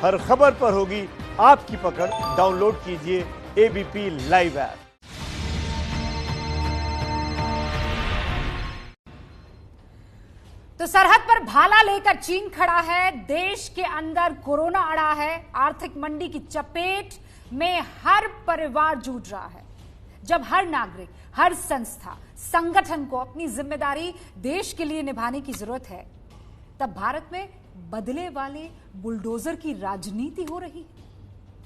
हर खबर पर होगी आपकी पकड़। डाउनलोड कीजिए एबीपी लाइव ऐप। तो सरहद पर भाला लेकर चीन खड़ा है, देश के अंदर कोरोना अड़ा है, आर्थिक मंदी की चपेट में हर परिवार जूझ रहा है। जब हर नागरिक, हर संस्था, संगठन को अपनी जिम्मेदारी देश के लिए निभाने की जरूरत है, तब भारत में बदले वाले बुलडोजर की राजनीति हो रही है।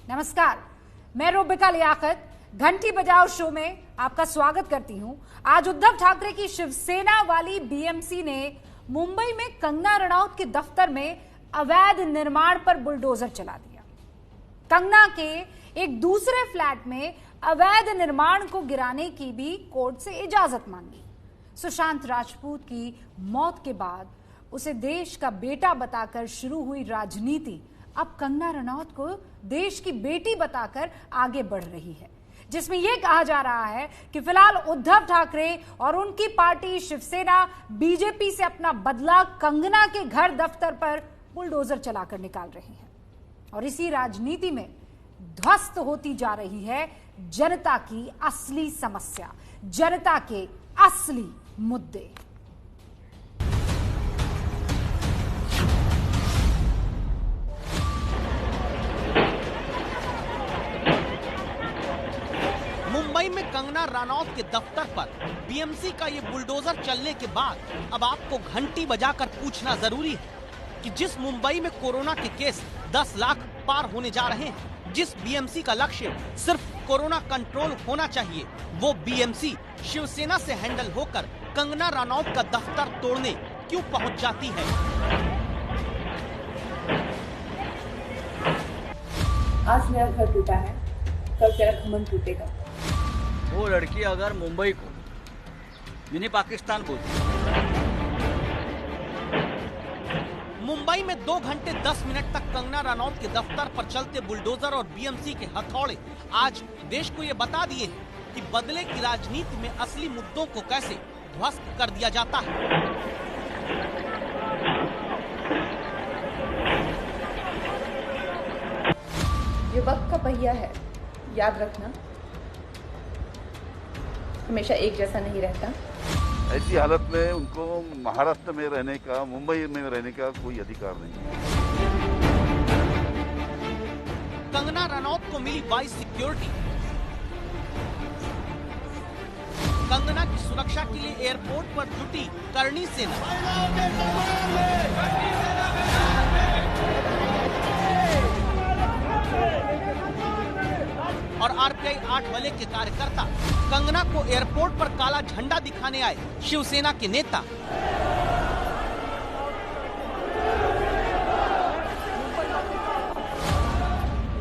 नमस्कार, मैं रुबिका लियाकत घंटी बजाओ शो में आपका स्वागत करती हूं। आज उद्धव ठाकरे की शिवसेना वाली बीएमसी ने मुंबई में कंगना रनौत के दफ्तर में अवैध निर्माण पर बुलडोजर चला दिया। कंगना के एक दूसरे फ्लैट में अवैध निर्माण को गिराने की भी कोर्ट से इजाजत मांगी। सुशांत राजपूत की मौत के बाद उसे देश का बेटा बताकर शुरू हुई राजनीति अब कंगना रनौत को देश की बेटी बताकर आगे बढ़ रही है, जिसमें यह कहा जा रहा है कि फिलहाल उद्धव ठाकरे और उनकी पार्टी शिवसेना बीजेपी से अपना बदला कंगना के घर दफ्तर पर बुलडोजर चलाकर निकाल रही है। और इसी राजनीति में ध्वस्त होती जा रही है जनता की असली समस्या, जनता के असली मुद्दे। मुंबई में कंगना रनौत के दफ्तर पर बीएमसी का ये बुलडोजर चलने के बाद अब आपको घंटी बजाकर पूछना जरूरी है कि जिस मुंबई में कोरोना के केस 10 लाख पार होने जा रहे हैं, जिस बीएमसी का लक्ष्य सिर्फ कोरोना कंट्रोल होना चाहिए, वो बीएमसी शिवसेना से हैंडल होकर कंगना रनौत का दफ्तर तोड़ने क्यों पहुंच जाती है? आज मेरा घर टूटा है, कल तेरा घमंड टूटेगा। वो लड़की अगर मुंबई को मिनी पाकिस्तान बोलती, मुंबई में 2 घंटे 10 मिनट तक कंगना रनौत के दफ्तर पर चलते बुलडोजर और बीएमसी के हथौड़े आज देश को ये बता दिए हैं कि बदले की राजनीति में असली मुद्दों को कैसे ध्वस्त कर दिया जाता है। ये वक्त का पहिया है, याद रखना, हमेशा एक जैसा नहीं रहता। ऐसी हालत में उनको महाराष्ट्र में रहने का, मुंबई में रहने का कोई अधिकार नहीं है। कंगना रनौत को मिली 22 सिक्योरिटी। कंगना की सुरक्षा के लिए एयरपोर्ट पर जुटी करणी सेना। और आरपीआई 8 वाले के कार्यकर्ता कंगना को एयरपोर्ट पर काला झंडा दिखाने आए शिवसेना के नेता।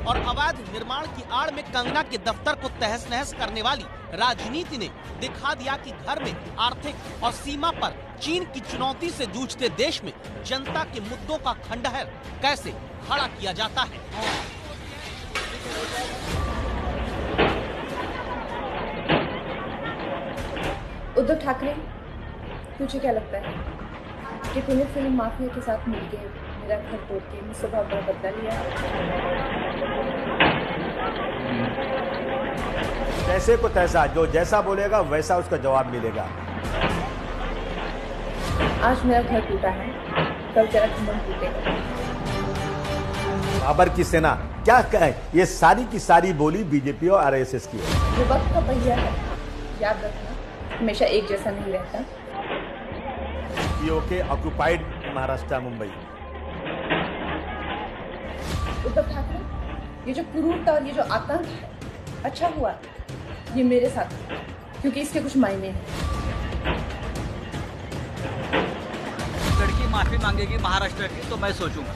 और अवैध निर्माण की आड़ में कंगना के दफ्तर को तहस नहस करने वाली राजनीति ने दिखा दिया कि घर में आर्थिक और सीमा पर चीन की चुनौती से जूझते देश में जनता के मुद्दों का खंडहर कैसे खड़ा किया जाता है। उद्धव ठाकरे, तुझे क्या लगता है कि तूने फिल्म माफिया के साथ मिलकर मेरा घर तोड़ के मुझसे बहुत बड़ा बदला लिया? जैसे को तैसा, जो जैसा बोलेगा वैसा उसका जवाब मिलेगा। आज मेरा घर टूटा है, कल तेरा घमंड टूटेगा। बाबर की सेना क्या कहे, ये सारी की सारी बोली बीजेपी और आरएसएस की है। ये वक्त का पहिया है, याद रखना, हमेशा एक जैसा नहीं रहता। PoK occupied Maharashtra Mumbai. उद्धव ठाकरे, ये जो क्रूरता और ये जो आतंक है, अच्छा हुआ ये मेरे साथ, क्योंकि इसके कुछ मायने हैं। लड़की माफी मांगेगी महाराष्ट्र की तो मैं सोचूंगा।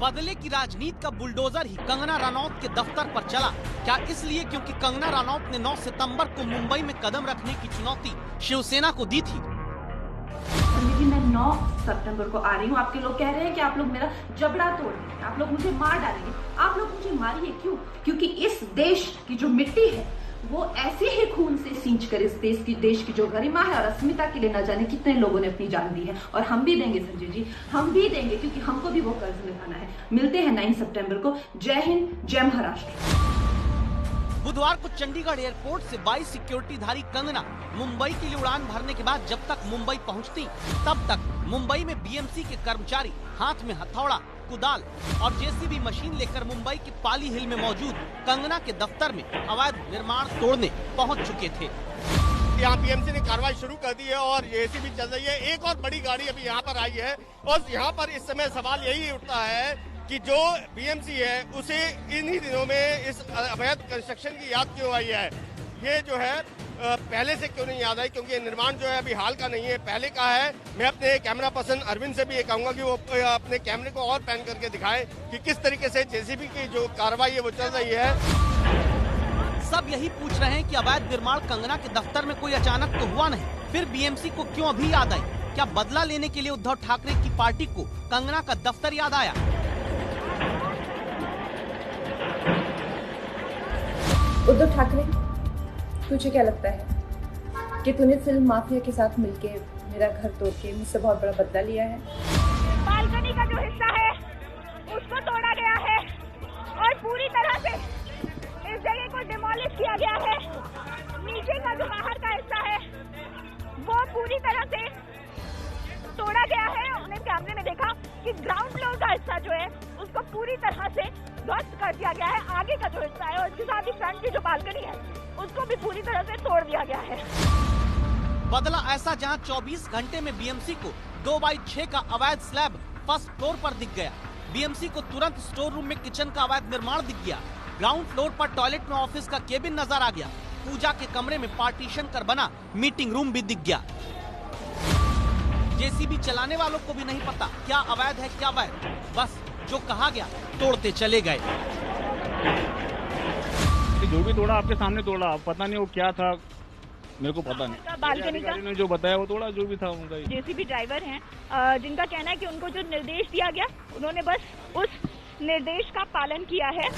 बदले की राजनीति का बुलडोजर ही कंगना रनौत के दफ्तर पर चला। क्या इसलिए क्योंकि कंगना रनौत ने 9 सितंबर को मुंबई में कदम रखने की चुनौती शिवसेना को दी थी। लेकिन मैं 9 सितंबर को आ रही हूँ। आपके लोग कह रहे हैं कि आप लोग मेरा जबड़ा तोड़ देंगे, आप लोग मुझे मार डालेंगे। आप लोग मुझे मारिए, क्यों? क्योंकि इस देश की जो मिट्टी है वो ऐसे ही खून से सींच कर इस देश की जो गरिमा है और अस्मिता के लिए न जाने कितने लोगों ने अपनी जान दी है, और हम भी देंगे संजय जी, हम भी देंगे, क्योंकि हमको भी वो कर्ज निभाना है। मिलते हैं 9 सितंबर को। जय हिंद, जय महाराष्ट्र। बुधवार को चंडीगढ़ एयरपोर्ट से 22 सिक्योरिटीधारी कंगना मुंबई के लिए उड़ान भरने के बाद जब तक मुंबई पहुंचती तब तक मुंबई में बीएमसी के कर्मचारी हाथ में हथौड़ा, कुदाल और जेसीबी मशीन लेकर मुंबई के पाली हिल में मौजूद कंगना के दफ्तर में अवैध निर्माण तोड़ने पहुंच चुके थे। यहाँ बीएमसी ने कार्रवाई शुरू कर दी है और जेसीबी चल रही है। एक और बड़ी गाड़ी अभी यहाँ पर आई है और यहाँ पर इस समय सवाल यही उठता है कि जो बीएमसी है उसे इन्हीं दिनों में इस अवैध कंस्ट्रक्शन की याद क्यों आई है। ये जो है पहले से क्यों नहीं याद आई, क्योंकि निर्माण जो है अभी हाल का नहीं है, पहले का है। मैं अपने कैमरा पर्सन अरविंद से भी ये कहूंगा कि वो अपने कैमरे को और पैन करके दिखाएं कि किस तरीके से जेसीबी की जो कार्रवाई है वो चल रही है। सब यही पूछ रहे हैं कि अवैध निर्माण कंगना के दफ्तर में कोई अचानक तो हुआ नहीं, फिर बीएमसी को क्यों अभी याद आई? क्या बदला लेने के लिए उद्धव ठाकरे की पार्टी को कंगना का दफ्तर याद आया? उद्धव ठाकरे, तुझे क्या लगता है कि तूने फिल्म माफिया के साथ मिलके मेरा घर तोड़ के मुझसे बहुत बड़ा बदला लिया है? बालकनी का जो हिस्सा है उसको तोड़ा गया है और पूरी तरह से इस जगह को डिमोलिश किया गया है। नीचे का जो बाहर का हिस्सा है वो पूरी तरह से तोड़ा गया है। हमने कैमरे में देखा कि ग्राउंड फ्लोर का हिस्सा जो है उसको पूरी तरह से ध्वस्त कर दिया गया है। आगे का जो हिस्सा है और इसके साथ ही फ्रंट की जो बालकनी है उसको भी पूरी तरह से तोड़ दिया गया है। बदला ऐसा जहां 24 घंटे में बीएमसी को 2x6 का अवैध स्लैब फर्स्ट फ्लोर पर दिख गया। बीएमसी को तुरंत स्टोर रूम में किचन का अवैध निर्माण दिख गया। ग्राउंड फ्लोर पर टॉयलेट में ऑफिस का केबिन नजर आ गया। पूजा के कमरे में पार्टीशन कर बना मीटिंग रूम भी दिख गया। जेसीबी चलाने वालों को भी नहीं पता क्या अवैध है क्या वैध, बस जो कहा गया तोड़ते चले गए। जो भी तोड़ा आपके सामने तोड़ा, पता नहीं वो क्या था, मेरे को पता नहीं। बालकनी का ने जो बताया वो तोड़ा, जो भी था उनका। जेसीबी ड्राइवर हैं जिनका कहना है कि उनको जो निर्देश दिया गया उन्होंने बस उस निर्देश का पालन किया है।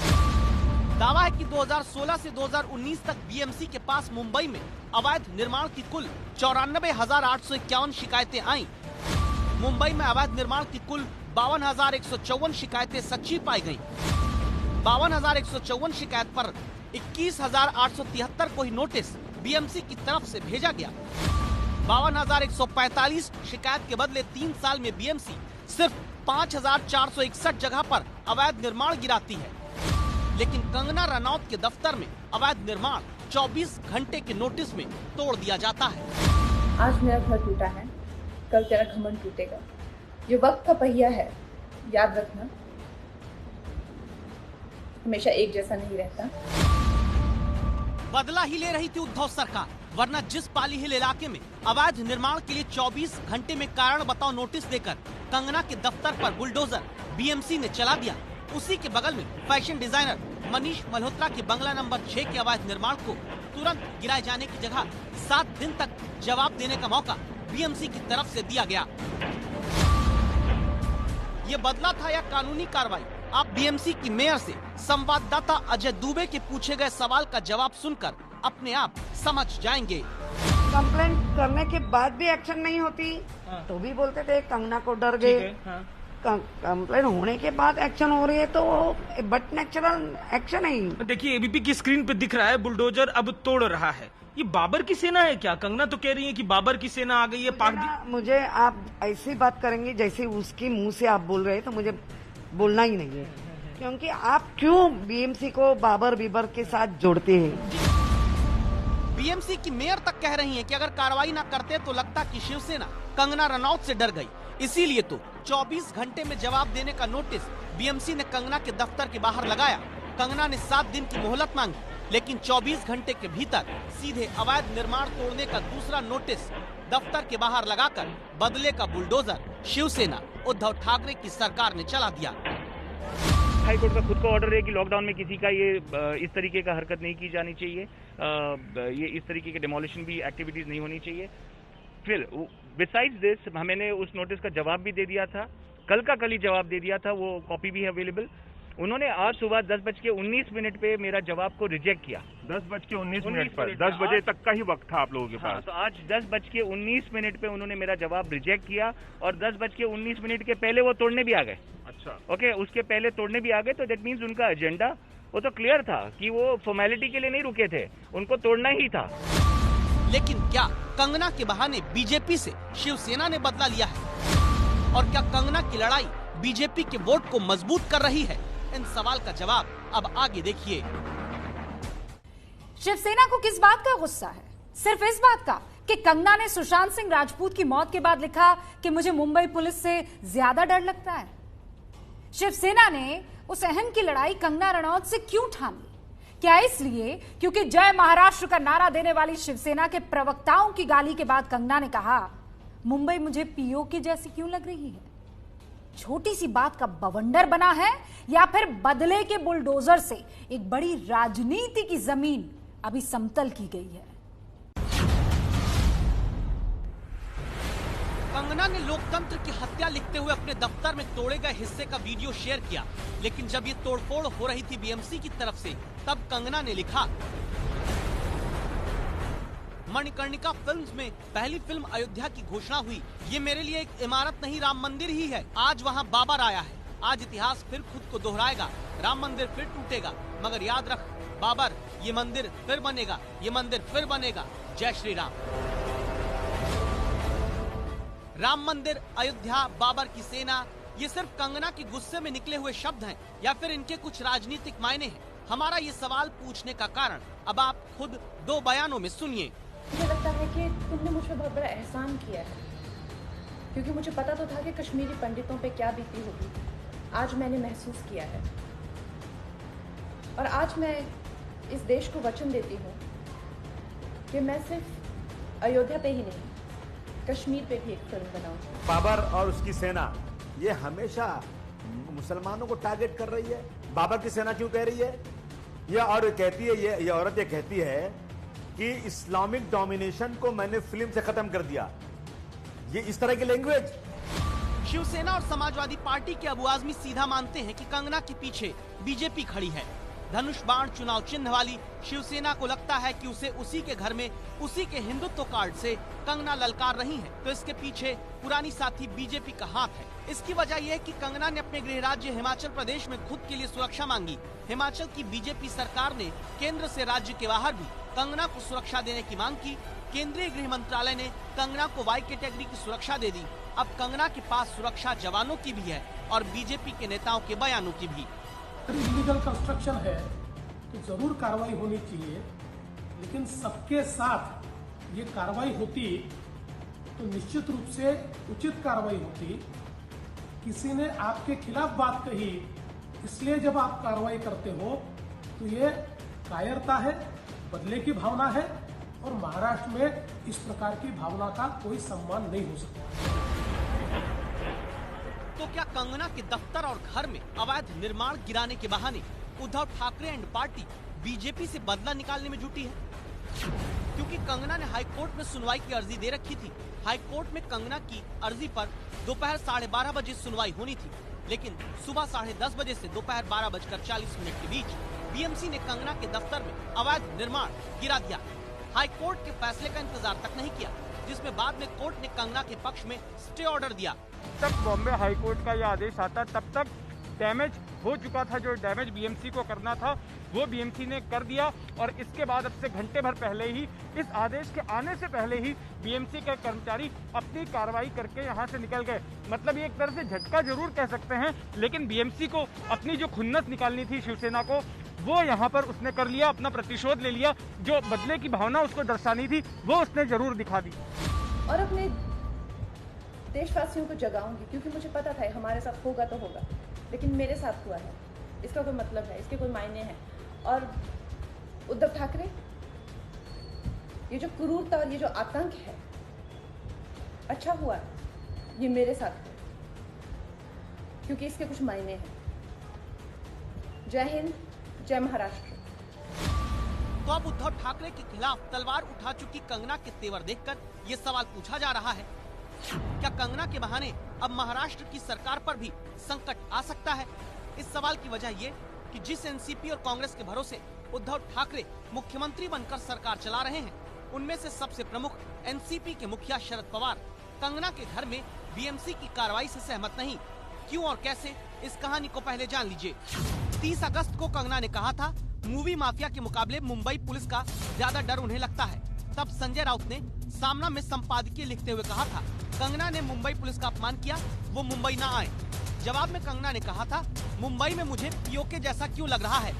दावा है कि 2016 से 2019 तक बीएमसी के पास मुंबई में अवैध निर्माण की कुल 94,851 शिकायतें आईं। मुंबई में अवैध निर्माण की कुल 52,154 शिकायतें सच्ची पाई गईं। 52,154 शिकायत पर 21,873 को ही नोटिस बीएमसी की तरफ से भेजा गया। 52,145 शिकायत के बदले 3 साल में बीएमसी सिर्फ 5,461 जगह पर अवैध निर्माण गिराती है। लेकिन कंगना रनौत के दफ्तर में अवैध निर्माण 24 घंटे के नोटिस में तोड़ दिया जाता है। आज मेरा घर टूटा है, कल तेरा घमंड टूटेगा। ये वक्त का पहिया है, याद रखना, हमेशा एक जैसा नहीं रहता। बदला ही ले रही थी उद्धव सरकार, वरना जिस पाली हिल इलाके में अवैध निर्माण के लिए 24 घंटे में कारण बताओ नोटिस देकर कंगना के दफ्तर पर बुलडोजर बीएमसी ने चला दिया, उसी के बगल में फैशन डिजाइनर मनीष मल्होत्रा के बंगला नंबर 6 के अवैध निर्माण को तुरंत गिराए जाने की जगह 7 दिन तक जवाब देने का मौका बीएमसी की तरफ से दिया गया। ये बदला था या कानूनी कार्रवाई? आप बीएमसी की मेयर से संवाददाता अजय दुबे के पूछे गए सवाल का जवाब सुनकर अपने आप समझ जाएंगे। कंप्लेंट करने के बाद भी एक्शन नहीं होती तो भी बोलते थे कंगना को डर गए। कंप्लेंट होने के बाद एक्शन हो रही है तो बट नेचुरल एक्शन है। देखिए एबीपी की स्क्रीन पे दिख रहा है बुलडोजर अब तोड़ रहा है। ये बाबर की सेना है क्या? कंगना तो कह रही है कि बाबर की सेना आ गई है। मुझे आप ऐसी बात करेंगे जैसे उसके मुंह से आप बोल रहे हैं तो मुझे बोलना ही नहीं है, क्योंकि आप क्यों बीएमसी को बाबर बीबर के साथ जोड़ते हैं? बीएमसी की मेयर तक कह रही हैं कि अगर कार्रवाई न करते तो लगता कि शिवसेना कंगना रनौत से डर गई, इसीलिए तो 24 घंटे में जवाब देने का नोटिस बीएमसी ने कंगना के दफ्तर के बाहर लगाया। कंगना ने 7 दिन की मोहलत मांगी, लेकिन 24 घंटे के भीतर सीधे अवैध निर्माण तोड़ने का दूसरा नोटिस दफ्तर के बाहर लगाकर बदले का बुलडोजर शिवसेना उद्धव ठाकरे की सरकार ने चला दिया। हाई कोर्ट का खुद का ऑर्डर है कि लॉकडाउन में किसी का ये इस तरीके का हरकत नहीं की जानी चाहिए, ये इस तरीके के डेमोलिशन भी एक्टिविटीज नहीं होनी चाहिए। फिर बिसाइड्स दिस मैंने उस नोटिस का जवाब भी दे दिया था, कल का कल ही जवाब दे दिया था, वो कॉपी भी है अवेलेबल। उन्होंने आज सुबह 10:19 पे मेरा जवाब को रिजेक्ट किया। 10:19 पर 10 बजे तक का ही वक्त था आप लोगों के पास। तो आज 10:19 पे उन्होंने मेरा जवाब रिजेक्ट किया और 10:19 के पहले वो तोड़ने भी आ गए। अच्छा, ओके, उसके पहले तोड़ने भी आ गए, तो दैट मीन्स उनका एजेंडा वो तो क्लियर था कि वो फॉर्मेलिटी के लिए नहीं रुके थे, उनको तोड़ना ही था। लेकिन क्या कंगना के बहाने बीजेपी से शिवसेना ने बदला लिया है? और क्या कंगना की लड़ाई बीजेपी के वोट को मजबूत कर रही है? इन सवाल का जवाब अब आगे देखिए। शिवसेना को किस बात का गुस्सा है? सिर्फ इस बात का कि कंगना ने सुशांत सिंह राजपूत की मौत के बाद लिखा कि मुझे मुंबई पुलिस से ज्यादा डर लगता है। शिवसेना ने उस अहम की लड़ाई कंगना रनौत से क्यों ठान ली? क्या इसलिए क्योंकि जय महाराष्ट्र का नारा देने वाली शिवसेना के प्रवक्ताओं की गाली के बाद कंगना ने कहा मुंबई मुझे पीओ की जैसी क्यों लग रही है? छोटी सी बात का बवंडर बना है या फिर बदले के बुलडोजर से एक बड़ी राजनीति की जमीन अभी समतल की गई है? कंगना ने लोकतंत्र की हत्या लिखते हुए अपने दफ्तर में तोड़े गए हिस्से का वीडियो शेयर किया, लेकिन जब ये तोड़फोड़ हो रही थी बीएमसी की तरफ से, तब कंगना ने लिखा मणिकर्णिका फिल्म्स में पहली फिल्म अयोध्या की घोषणा हुई। ये मेरे लिए एक इमारत नहीं, राम मंदिर ही है। आज वहाँ बाबर आया है। आज इतिहास फिर खुद को दोहराएगा, राम मंदिर फिर टूटेगा, मगर याद रख बाबर, ये मंदिर फिर बनेगा, ये मंदिर फिर बनेगा। जय श्री राम। राम मंदिर, अयोध्या, बाबर की सेना, ये सिर्फ कंगना के गुस्से में निकले हुए शब्द हैं या फिर इनके कुछ राजनीतिक मायने हैं? हमारा ये सवाल पूछने का कारण अब आप खुद दो बयानों में सुनिए। मुझे लगता है कि तुमने मुझ पर बहुत बड़ा एहसान किया है, क्योंकि मुझे पता तो था कि कश्मीरी पंडितों पे क्या बीती होगी। आज मैंने महसूस किया है और आज मैं इस देश को वचन देती हूँ कि मैं सिर्फ अयोध्या पे ही नहीं, कश्मीर पे भी एक फिल्म बनाऊंगी। बाबर और उसकी सेना ये हमेशा मुसलमानों को टारगेट कर रही है। बाबर की सेना क्यों कह रही है? ये और कहती है, ये औरत ये कहती है कि इस्लामिक डोमिनेशन को मैंने फिल्म से खत्म कर दिया। ये इस तरह की लैंग्वेज। शिवसेना और समाजवादी पार्टी के अबू आजमी सीधा मानते हैं कि कंगना के पीछे बीजेपी खड़ी है। धनुष बाण चुनाव चिन्ह वाली शिवसेना को लगता है कि उसे उसी के घर में उसी के हिंदुत्व कार्ड से कंगना ललकार रही है, तो इसके पीछे पुरानी साथी बीजेपी का हाथ है। इसकी वजह यह है कि कंगना ने अपने गृह राज्य हिमाचल प्रदेश में खुद के लिए सुरक्षा मांगी। हिमाचल की बीजेपी सरकार ने केंद्र से राज्य के बाहर भी कंगना को सुरक्षा देने की मांग की। केंद्रीय गृह मंत्रालय ने कंगना को वाई कैटेगरी की सुरक्षा दे दी। अब कंगना के पास सुरक्षा जवानों की भी है और बीजेपी के नेताओं के बयानों की भी। इलीगल कंस्ट्रक्शन है तो जरूर कार्रवाई होनी चाहिए, लेकिन सबके साथ ये कार्रवाई होती तो निश्चित रूप से उचित कार्रवाई होती। किसी ने आपके खिलाफ बात कही, इसलिए जब आप कार्रवाई करते हो तो ये कायरता है, बदले की भावना है, और महाराष्ट्र में इस प्रकार की भावना का कोई सम्मान नहीं हो सकता। तो क्या कंगना के दफ्तर और घर में अवैध निर्माण गिराने के बहाने Uddhav Thackeray and party BJP से बदला निकालने में जुटी है? क्योंकि कंगना ने हाईकोर्ट में सुनवाई की अर्जी दे रखी थी। हाईकोर्ट में कंगना की अर्जी पर दोपहर 12:30 बजे सुनवाई होनी थी, लेकिन सुबह 10:30 बजे से दोपहर 12:40 के बीच बीएमसी ने कंगना के दफ्तर में अवैध निर्माण गिरा दिया। हाईकोर्ट के फैसले का इंतजार तक नहीं किया, जिसमें बाद में कोर्ट ने कंगना के पक्ष में स्टे ऑर्डर दिया। तक बॉम्बे हाईकोर्ट का यह आदेश आता तब तक डैमेज हो चुका था। जो डैमेज बीएमसी को करना था वो बीएमसी ने कर दिया, और इसके बाद अब से घंटे भर पहले ही, इस आदेश के आने से पहले ही बीएमसी के कर्मचारी अपनी कार्रवाई करके यहाँ से निकल गए। मतलब ये एक तरह से झटका जरूर कह सकते हैं, लेकिन बीएमसी को अपनी जो खुन्नस निकालनी थी शिवसेना को, वो यहाँ पर उसने कर लिया, अपना प्रतिशोध ले लिया। जो बदले की भावना उसको दर्शानी थी वो उसने जरूर दिखा दी। और अपने देशवासियों को जगाऊंगी, क्योंकि मुझे पता था हमारे साथ होगा तो होगा, लेकिन मेरे साथ हुआ है, इसका कोई मतलब है, इसके कोई मायने हैं। और उद्धव ठाकरे, ये जो क्रूरता और ये जो आतंक है, अच्छा हुआ ये मेरे साथ है, क्योंकि इसके कुछ मायने हैं। जय हिंद, जय महाराष्ट्र। तो अब उद्धव ठाकरे के खिलाफ तलवार उठा चुकी कंगना के तेवर देखकर ये सवाल पूछा जा रहा है, क्या कंगना के बहाने अब महाराष्ट्र की सरकार पर भी संकट आ सकता है? इस सवाल की वजह ये कि जिस एनसीपी और कांग्रेस के भरोसे उद्धव ठाकरे मुख्यमंत्री बनकर सरकार चला रहे हैं, उनमें से सबसे प्रमुख एनसीपी के मुखिया शरद पवार कंगना के घर में बीएमसी की कार्रवाई से सहमत नहीं। क्यों और कैसे, इस कहानी को पहले जान लीजिए। 30 अगस्त को कंगना ने कहा था मूवी माफिया के मुकाबले मुंबई पुलिस का ज्यादा डर उन्हें लगता है। तब संजय राउत ने सामना में संपादकीय लिखते हुए कहा था कंगना ने मुंबई पुलिस का अपमान किया, वो मुंबई ना आए। जवाब में कंगना ने कहा था मुंबई में मुझे पीओके जैसा क्यों लग रहा है।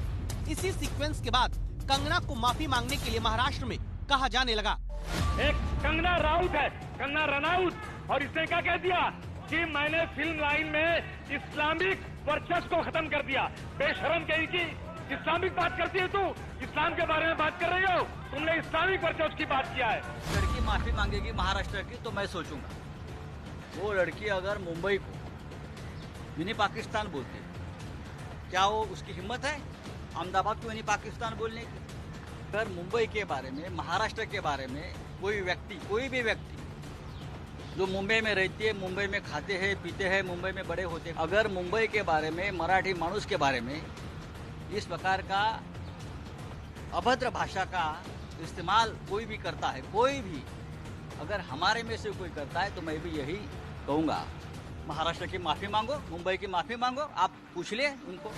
इसी सीक्वेंस के बाद कंगना को माफी मांगने के लिए महाराष्ट्र में कहा जाने लगा। एक कंगना राउत है, कंगना रनौत, और इसने क्या कह दिया कि मैंने फिल्म लाइन में इस्लामिक वर्चस्व को खत्म कर दिया। बेशरम कही कि इस्लामिक बात करती है, तू इस्लाम के बारे में बात कर रही हो, तुमने इस्लामिक वर्चस्व की बात किया है। लड़की माफी मांगेगी महाराष्ट्र की तो मैं सोचूंगा, वो लड़की अगर मुंबई को मिनी पाकिस्तान बोलती है, क्या वो उसकी हिम्मत है अहमदाबाद को मिनी पाकिस्तान बोलने की? अगर मुंबई के बारे में, महाराष्ट्र के बारे में कोई भी व्यक्ति जो मुंबई में रहती है, मुंबई में खाते हैं पीते हैं, मुंबई में बड़े होते हैं, अगर मुंबई के बारे में, मराठी मानुस के बारे में इस प्रकार का अभद्र भाषा का इस्तेमाल कोई भी करता है, कोई भी अगर हमारे में से कोई करता है, तो मैं भी यही कहूँगा, महाराष्ट्र की माफी मांगो, मुंबई की माफी मांगो, आप पूछ ले उनको।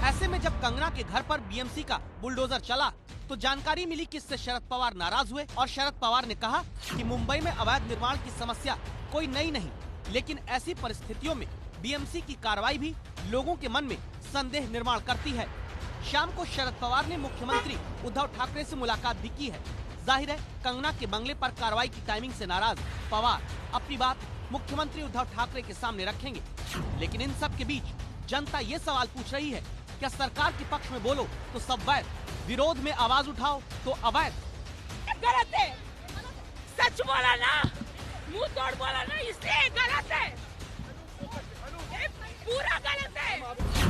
ऐसे में जब कंगना के घर पर बीएमसी का बुलडोजर चला तो जानकारी मिली कि इससे शरद पवार नाराज हुए और शरद पवार ने कहा कि मुंबई में अवैध निर्माण की समस्या कोई नई नहीं, लेकिन ऐसी परिस्थितियों में बीएमसी की कार्रवाई भी लोगों के मन में संदेह निर्माण करती है। शाम को शरद पवार ने मुख्यमंत्री उद्धव ठाकरे से मुलाकात भी की है। जाहिर है कंगना के बंगले पर कार्रवाई की टाइमिंग से नाराज पवार अपनी बात मुख्यमंत्री उद्धव ठाकरे के सामने रखेंगे। लेकिन इन सब के बीच जनता ये सवाल पूछ रही है, क्या सरकार के पक्ष में बोलो तो सब वैध, विरोध में आवाज उठाओ तो अवैध? गलत है, सच बोला ना, मुंह तोड़ बोला ना, इसलिए गलत है, पूरा गलत है।